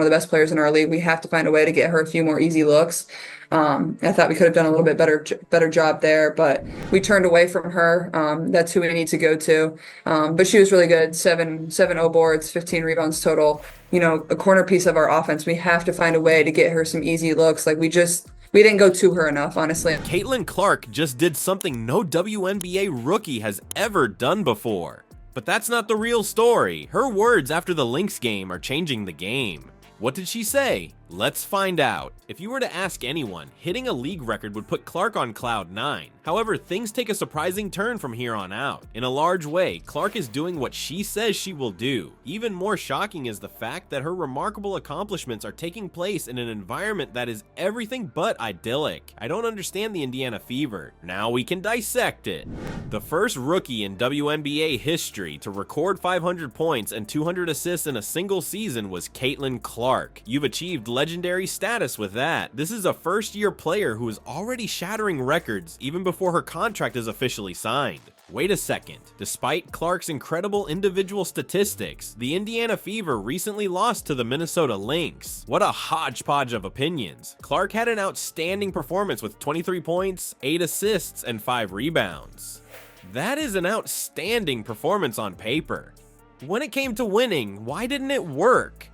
one of the best players in our league. We have to find a way to get her a few more easy looks. I thought we could have done a little bit better job there, but we turned away from her. That's who we need to go to. But she was really good. Seven O boards, 15 rebounds total. A corner piece of our offense. We have to find a way to get her some easy looks. Like we didn't go to her enough, honestly. Caitlin Clark just did something no WNBA rookie has ever done before. But that's not the real story. Her words after the Lynx game are changing the game. What did she say? Let's find out. If you were to ask anyone, hitting a league record would put Clark on cloud 9. However, things take a surprising turn from here on out. In a large way, Clark is doing what she says she will do. Even more shocking is the fact that her remarkable accomplishments are taking place in an environment that is everything but idyllic. I don't understand the Indiana Fever. Now we can dissect it. The first rookie in WNBA history to record 500 points and 200 assists in a single season was Caitlin Clark. You've achieved legendary status with that. This is a first-year player who is already shattering records even before her contract is officially signed. Wait a second. Despite Clark's incredible individual statistics, the Indiana Fever recently lost to the Minnesota Lynx. What a hodgepodge of opinions. Clark had an outstanding performance with 23 points, 8 assists, and 5 rebounds. That is an outstanding performance on paper. When it came to winning, why didn't it work?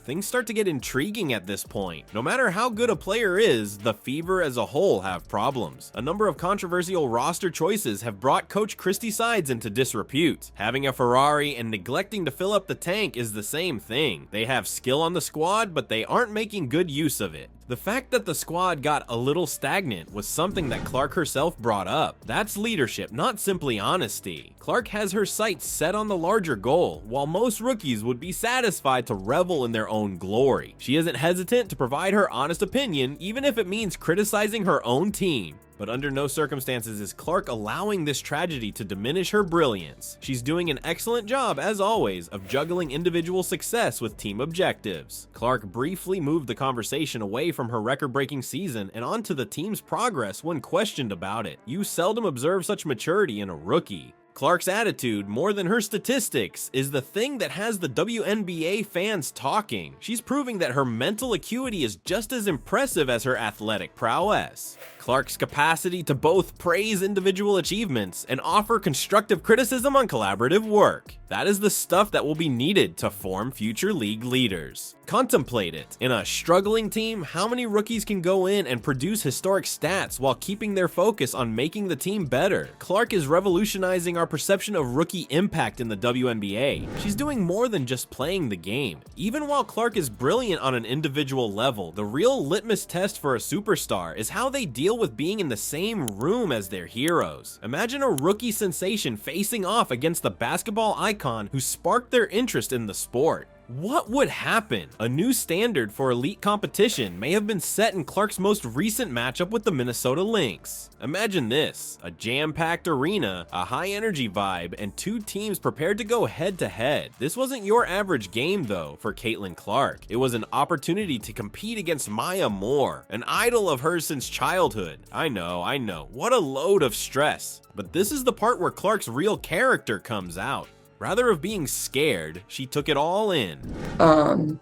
Things start to get intriguing at this point. No matter how good a player is, the Fever as a whole have problems. A number of controversial roster choices have brought Coach Christy Sides into disrepute. Having a Ferrari and neglecting to fill up the tank is the same thing. They have skill on the squad, but they aren't making good use of it. The fact that the squad got a little stagnant was something that Clark herself brought up. That's leadership, not simply honesty. Clark has her sights set on the larger goal, while most rookies would be satisfied to revel in their own glory. She isn't hesitant to provide her honest opinion, even if it means criticizing her own team. But under no circumstances is Clark allowing this tragedy to diminish her brilliance. She's doing an excellent job, as always, of juggling individual success with team objectives. Clark briefly moved the conversation away from her record-breaking season and onto the team's progress when questioned about it. You seldom observe such maturity in a rookie. Clark's attitude, more than her statistics, is the thing that has the WNBA fans talking. She's proving that her mental acuity is just as impressive as her athletic prowess. Clark's capacity to both praise individual achievements and offer constructive criticism on collaborative work. That is the stuff that will be needed to form future league leaders. Contemplate it. In a struggling team, how many rookies can go in and produce historic stats while keeping their focus on making the team better? Clark is revolutionizing our perception of rookie impact in the WNBA. She's doing more than just playing the game. Even while Clark is brilliant on an individual level, the real litmus test for a superstar is how they deal with being in the same room as their heroes. Imagine a rookie sensation facing off against the basketball icon who sparked their interest in the sport. What would happen? A new standard for elite competition may have been set in Clark's most recent matchup with the Minnesota Lynx. Imagine this: a jam-packed arena, a high-energy vibe, and two teams prepared to go head-to-head. This wasn't your average game, though, for Caitlin Clark. It was an opportunity to compete against Maya Moore, an idol of hers since childhood. I know. What a load of stress. But this is the part where Clark's real character comes out. Rather of being scared, she took it all in.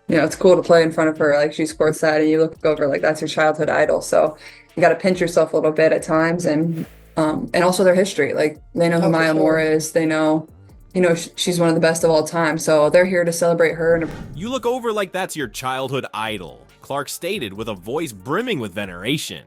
It's cool to play in front of her. Like, she scores that and you look over like that's your childhood idol. So you got to pinch yourself a little bit at times, and also their history. Like, they know who Maya Moore is. They know, she's one of the best of all time. So they're here to celebrate her. And you look over like that's your childhood idol, Clark stated with a voice brimming with veneration.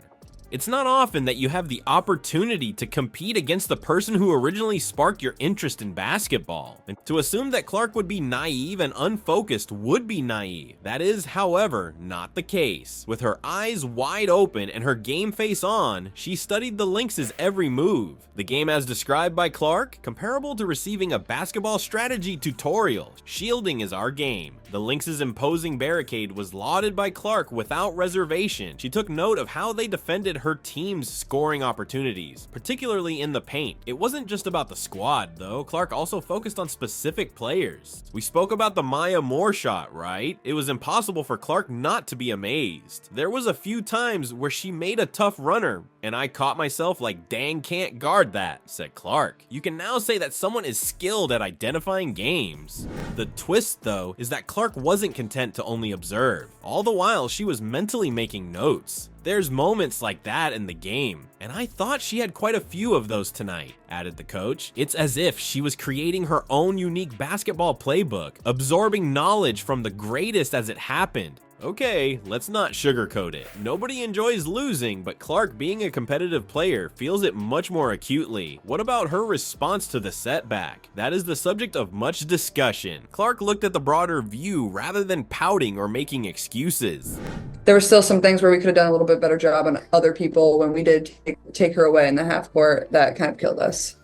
It's not often that you have the opportunity to compete against the person who originally sparked your interest in basketball. And to assume that Clark would be naive and unfocused would be naive. That is, however, not the case. With her eyes wide open and her game face on, she studied the Lynx's every move. The game as described by Clark, comparable to receiving a basketball strategy tutorial. Shielding is our game. The Lynx's imposing barricade was lauded by Clark without reservation. She took note of how they defended her team's scoring opportunities, particularly in the paint. It wasn't just about the squad, though. Clark also focused on specific players. We spoke about the Maya Moore shot, right? It was impossible for Clark not to be amazed. There was a few times where she made a tough runner and I caught myself like, dang, can't guard that, said Clark. You can now say that someone is skilled at identifying games. The twist, though, is that Clark wasn't content to only observe. All the while, she was mentally making notes. There's moments like that in the game, and I thought she had quite a few of those tonight, added the coach. It's as if she was creating her own unique basketball playbook, absorbing knowledge from the greatest as it happened. Okay, let's not sugarcoat it. Nobody enjoys losing, but Clark, being a competitive player, feels it much more acutely. What about her response to the setback? That is the subject of much discussion. Clark looked at the broader view rather than pouting or making excuses. There were still some things where we could have done a little bit better job on other people when we did take her away in the half court. That kind of killed us.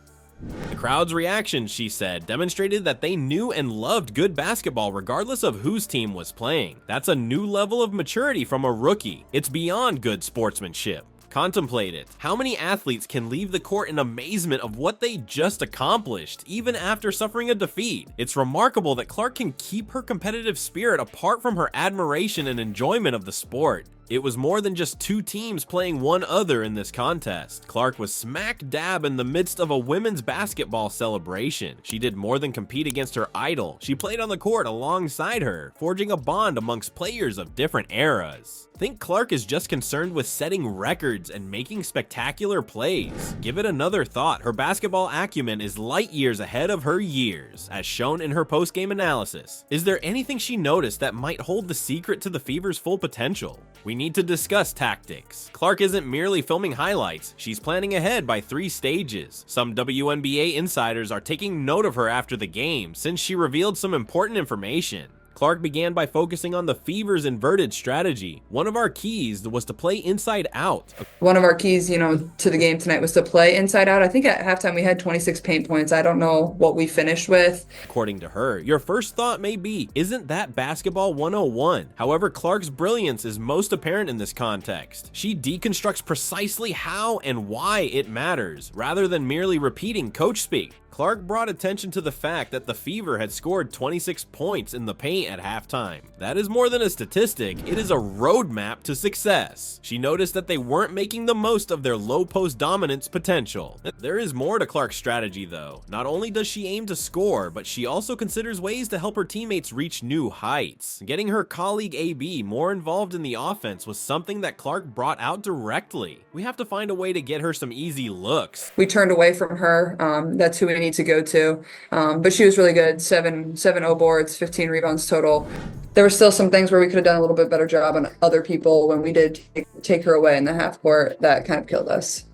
The crowd's reaction, she said, demonstrated that they knew and loved good basketball regardless of whose team was playing. That's a new level of maturity from a rookie. It's beyond good sportsmanship. Contemplate it. How many athletes can leave the court in amazement of what they just accomplished, even after suffering a defeat? It's remarkable that Clark can keep her competitive spirit apart from her admiration and enjoyment of the sport. It was more than just two teams playing one other in this contest. Clark was smack dab in the midst of a women's basketball celebration. She did more than compete against her idol. She played on the court alongside her, forging a bond amongst players of different eras. Think Clark is just concerned with setting records and making spectacular plays? Give it another thought. Her basketball acumen is light years ahead of her years, as shown in her post-game analysis. Is there anything she noticed that might hold the secret to the Fever's full potential? We need to discuss tactics. Clark isn't merely filming highlights, she's planning ahead by 3 stages. Some WNBA insiders are taking note of her after the game, since she revealed some important information. Clark began by focusing on the Fever's inverted strategy. One of our keys was to play inside out. One of our keys, to the game tonight was to play inside out. I think at halftime we had 26 paint points. I don't know what we finished with. According to her, your first thought may be, isn't that basketball 101? However, Clark's brilliance is most apparent in this context. She deconstructs precisely how and why it matters, rather than merely repeating coach speak. Clark brought attention to the fact that the Fever had scored 26 points in the paint at halftime. That is more than a statistic, it is a roadmap to success. She noticed that they weren't making the most of their low post dominance potential. There is more to Clark's strategy though. Not only does she aim to score, but she also considers ways to help her teammates reach new heights. Getting her colleague AB more involved in the offense was something that Clark brought out directly. We have to find a way to get her some easy looks. We turned away from her. That's who we need to go to. But she was really good. 7 boards, 15 rebounds total. There were still some things where we could have done a little bit better job on other people when we did take her away in the half court. That kind of killed us.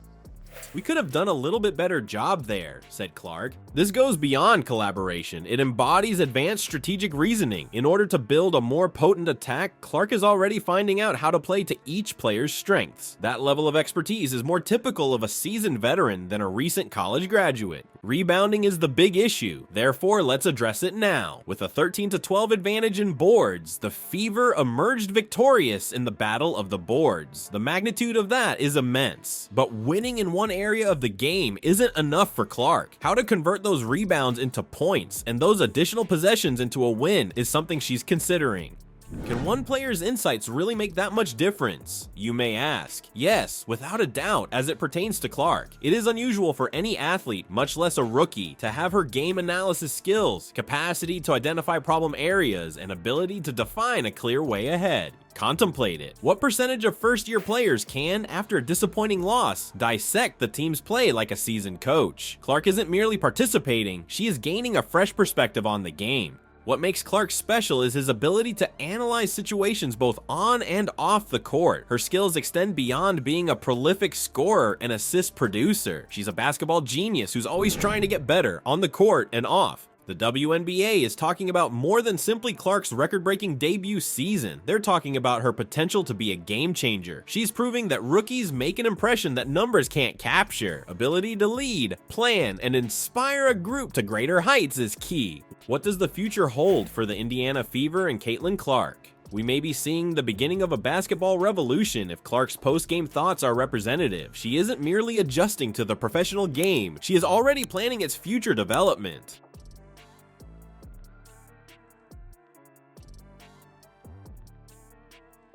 We could have done a little bit better job there, said Clark. This goes beyond collaboration. It embodies advanced strategic reasoning. In order to build a more potent attack, Clark is already finding out how to play to each player's strengths. That level of expertise is more typical of a seasoned veteran than a recent college graduate. Rebounding is the big issue, therefore let's address it now. With a 13-12 advantage in boards, the Fever emerged victorious in the battle of the boards. The magnitude of that is immense, but winning in one area of the game isn't enough for Clark. How to convert those rebounds into points and those additional possessions into a win is something she's considering. Can one player's insights really make that much difference? You may ask. Yes, without a doubt, as it pertains to Clark. It is unusual for any athlete, much less a rookie, to have her game analysis skills, capacity to identify problem areas, and ability to define a clear way ahead. Contemplate it. What percentage of first-year players can, after a disappointing loss, dissect the team's play like a seasoned coach? Clark isn't merely participating, she is gaining a fresh perspective on the game. What makes Clark special is his ability to analyze situations both on and off the court. Her skills extend beyond being a prolific scorer and assist producer. She's a basketball genius who's always trying to get better on the court and off. The WNBA is talking about more than simply Clark's record-breaking debut season. They're talking about her potential to be a game changer. She's proving that rookies make an impression that numbers can't capture. Ability to lead, plan, and inspire a group to greater heights is key. What does the future hold for the Indiana Fever and Caitlin Clark? We may be seeing the beginning of a basketball revolution if Clark's post-game thoughts are representative. She isn't merely adjusting to the professional game, she is already planning its future development.